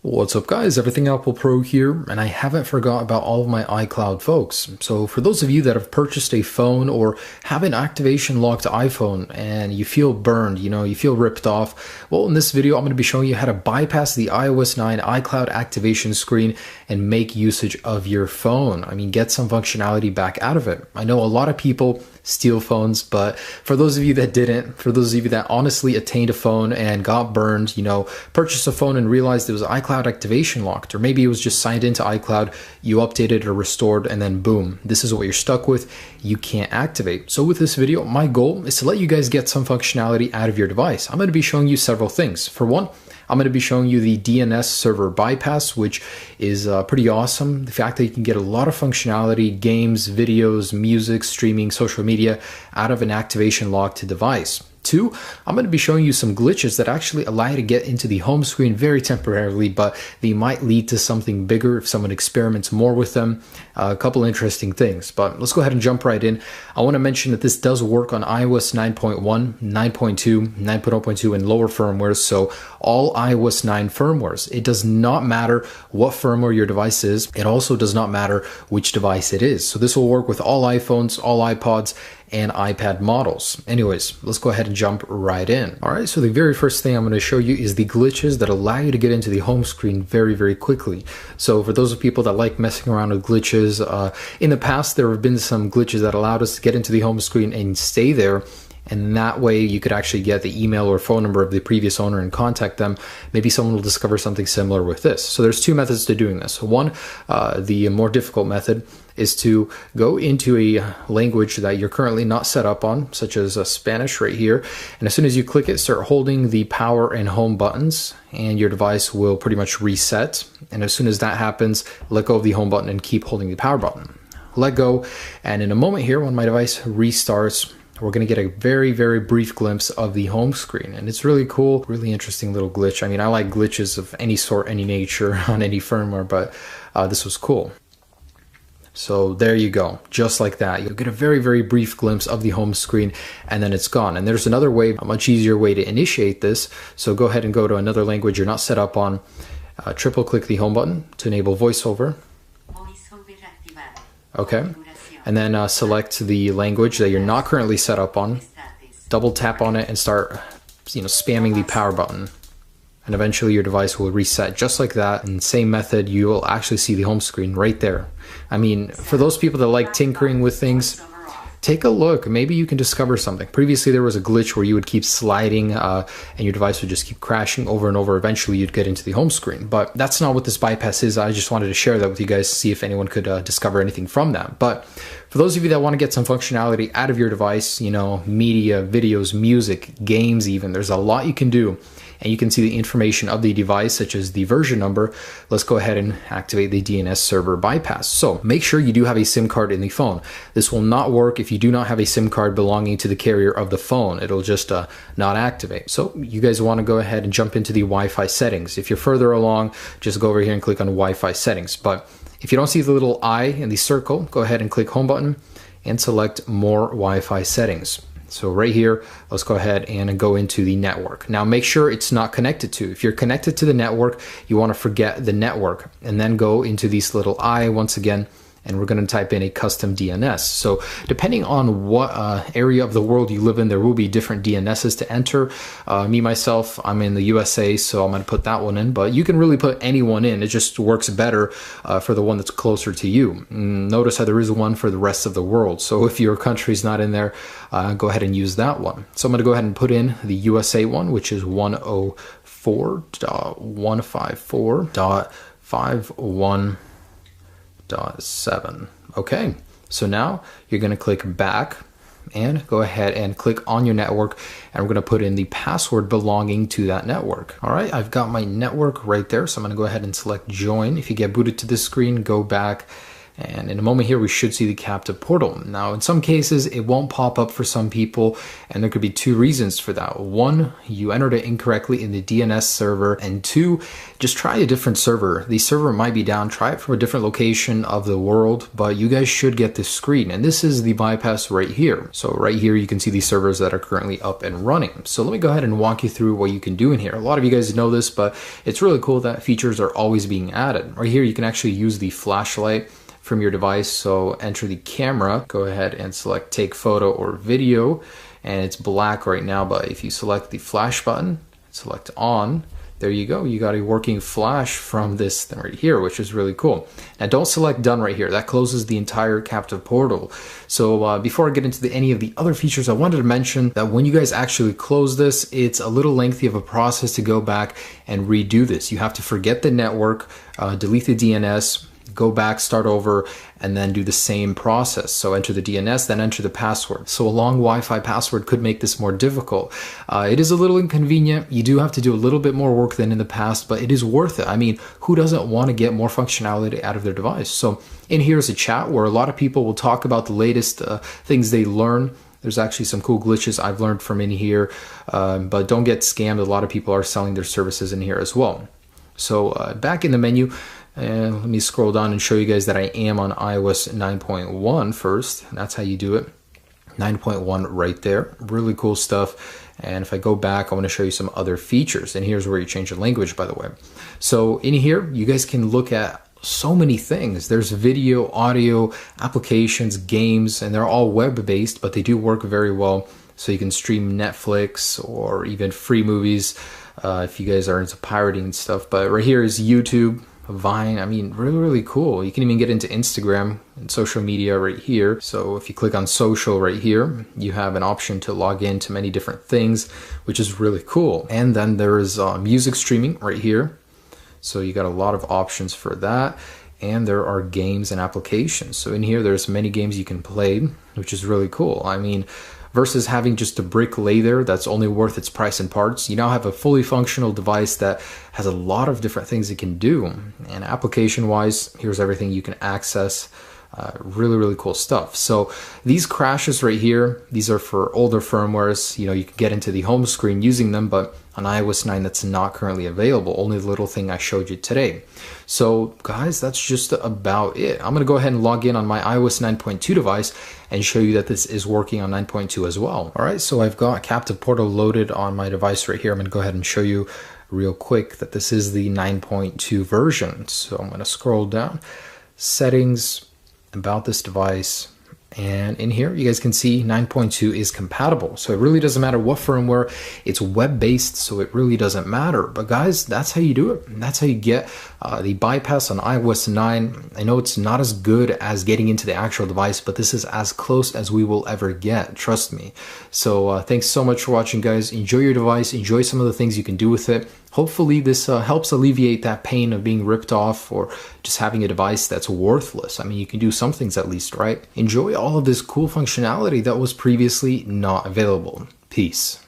What's up guys, Everything Apple Pro here, and I haven't forgot about all of my iCloud folks. So for those of you that have purchased a phone or have an activation locked iPhone and you feel burned, you feel ripped off, well in this video I'm going to be showing you how to bypass the iOS 9 iCloud activation screen and make usage of your phone. I mean, get some functionality back out of it. I know a lot of people steal phones, but for those of you that didn't, for those of you that honestly attained a phone and got burned, purchased a phone and realized it was iCloud activation locked, or maybe it was just signed into iCloud, you updated or restored, and then boom, this is what you're stuck with. You can't activate. So with this video, my goal is to let you guys get some functionality out of your device. I'm going to be showing you several things. For one, I'm going to be showing you the DNS server bypass, which is pretty awesome. The fact that you can get a lot of functionality, games, videos, music, streaming, social media out of an activation locked device. Two, I'm going to be showing you some glitches that actually allow you to get into the home screen very temporarily, but they might lead to something bigger if someone experiments more with them. A couple interesting things, but let's go ahead and jump right in. I want to mention that this does work on iOS 9.1, 9.2, 9.0.2, and lower firmwares, so all iOS 9 firmwares. It does not matter what firmware your device is. It also does not matter which device it is. So this will work with all iPhones, all iPods, and iPad models. Anyways, let's go ahead and jump right in. All right, so the very first thing I'm going to show you is the glitches that allow you to get into the home screen very, very quickly. So for those of people that like messing around with glitches, in the past there have been some glitches that allowed us to get into the home screen and stay there. And that way you could actually get the email or phone number of the previous owner and contact them. Maybe someone will discover something similar with this. So there's two methods to doing this. One, the more difficult method is to go into a language that you're currently not set up on, such as Spanish right here. And as soon as you click it, start holding the power and home buttons and your device will pretty much reset. And as soon as that happens, let go of the home button and keep holding the power button. Let go. And in a moment here, when my device restarts, we're going to get a very, very brief glimpse of the home screen. And it's really cool, really interesting little glitch. I mean, I like glitches of any sort, any nature on any firmware, but this was cool. So there you go, just like that. You'll get a very, very brief glimpse of the home screen and then it's gone. And there's another way, a much easier way to initiate this. So go ahead and go to another language you're not set up on. Triple click the home button to enable voiceover. Okay. And then select the language that you're not currently set up on. Double tap on it and start, spamming the power button. And eventually your device will reset just like that. And same method, you will actually see the home screen right there. I mean, for those people that like tinkering with things, take a look. Maybe you can discover something. Previously, there was a glitch where you would keep sliding and your device would just keep crashing over and over. Eventually, you'd get into the home screen. But that's not what this bypass is. I just wanted to share that with you guys to see if anyone could discover anything from that. But for those of you that want to get some functionality out of your device, media, videos, music, games even, there's a lot you can do. And you can see the information of the device, such as the version number. Let's go ahead and activate the DNS server bypass. So make sure you do have a SIM card in the phone. This will not work if you do not have a SIM card belonging to the carrier of the phone. It'll just not activate. So you guys want to go ahead and jump into the Wi-Fi settings. If you're further along, just go over here and click on Wi-Fi settings. But if you don't see the little I in the circle, go ahead and click home button and select more Wi-Fi settings. So right here, let's go ahead and go into the network. Now make sure it's not connected to. If you're connected to the network, you want to forget the network and then go into this little I once again, and we're going to type in a custom DNS. So depending on what area of the world you live in, there will be different DNSs to enter. Myself, I'm in the USA, so I'm going to put that one in, but you can really put any one in. It just works better for the one that's closer to you. Notice how there is one for the rest of the world. So if your country's not in there, go ahead and use that one. So I'm going to go ahead and put in the USA one, which is 104.154.51.7. Okay, so now you're going to click back and go ahead and click on your network, and we're going to put in the password belonging to that network. All right, I've got my network right there, so I'm going to go ahead and select join. If you get booted to this screen, go back And in a moment here, we should see the captive portal. Now, in some cases, it won't pop up for some people, and there could be two reasons for that. One, you entered it incorrectly in the DNS server, and two, just try a different server. The server might be down. Try it from a different location of the world, but you guys should get this screen. And this is the bypass right here. So right here, you can see the servers that are currently up and running. So let me go ahead and walk you through what you can do in here. A lot of you guys know this, but it's really cool that features are always being added. Right here, you can actually use the flashlight from your device. So enter the camera, go ahead and select take photo or video, and it's black right now, but if you select the flash button, select on, there you go. You got a working flash from this thing right here, which is really cool. Now don't select done right here. That closes the entire captive portal. So before I get into any of the other features, I wanted to mention that when you guys actually close this, it's a little lengthy of a process to go back and redo this. You have to forget the network, delete the DNS, go back, start over, and then do the same process. So enter the DNS, then enter the password. So a long Wi-Fi password could make this more difficult. It is a little inconvenient. You do have to do a little bit more work than in the past, but it is worth it. I mean, who doesn't want to get more functionality out of their device? So in here is a chat where a lot of people will talk about the latest things they learn. There's actually some cool glitches I've learned from in here, but don't get scammed. A lot of people are selling their services in here as well. So back in the menu, and let me scroll down and show you guys that I am on iOS 9.1 first. That's how you do it. 9.1 right there. Really cool stuff. And if I go back, I want to show you some other features. And here's where you change the language, by the way. So in here, you guys can look at so many things. There's video, audio, applications, games, and they're all web-based, but they do work very well. So you can stream Netflix or even free movies if you guys are into pirating and stuff. But right here is YouTube, Vine. I mean, really cool. You can even get into Instagram and social media right here. So if you click on social right here, you have an option to log into many different things, which is really cool. And then there is music streaming right here. So you got a lot of options for that. And there are games and applications. So in here, there's many games you can play, which is really cool. I mean, versus having just a brick lay there that's only worth its price in parts, you now have a fully functional device that has a lot of different things it can do. And application wise, here's everything you can access. Really cool stuff. So these crashes right here, these are for older firmwares. You know, you can get into the home screen using them, but on iOS 9 that's not currently available. Only the little thing I showed you today. So guys, that's just about it. I'm gonna go ahead and log in on my iOS 9.2 device and show you that this is working on 9.2 as well. All right, so I've got Captive Portal loaded on my device right here. I'm gonna go ahead and show you real quick that this is the 9.2 version. So I'm gonna scroll down, settings, about this device, and in here you guys can see 9.2 is compatible. So it really doesn't matter what firmware, it's web-based, so it really doesn't matter. But guys, that's how you do it. That's how you get the bypass on iOS 9. I know it's not as good as getting into the actual device, but this is as close as we will ever get, trust me. So thanks so much for watching, guys. Enjoy your device, enjoy some of the things you can do with it. Hopefully this helps alleviate that pain of being ripped off or just having a device that's worthless. I mean, you can do some things at least, right? Enjoy all of this cool functionality that was previously not available. Peace.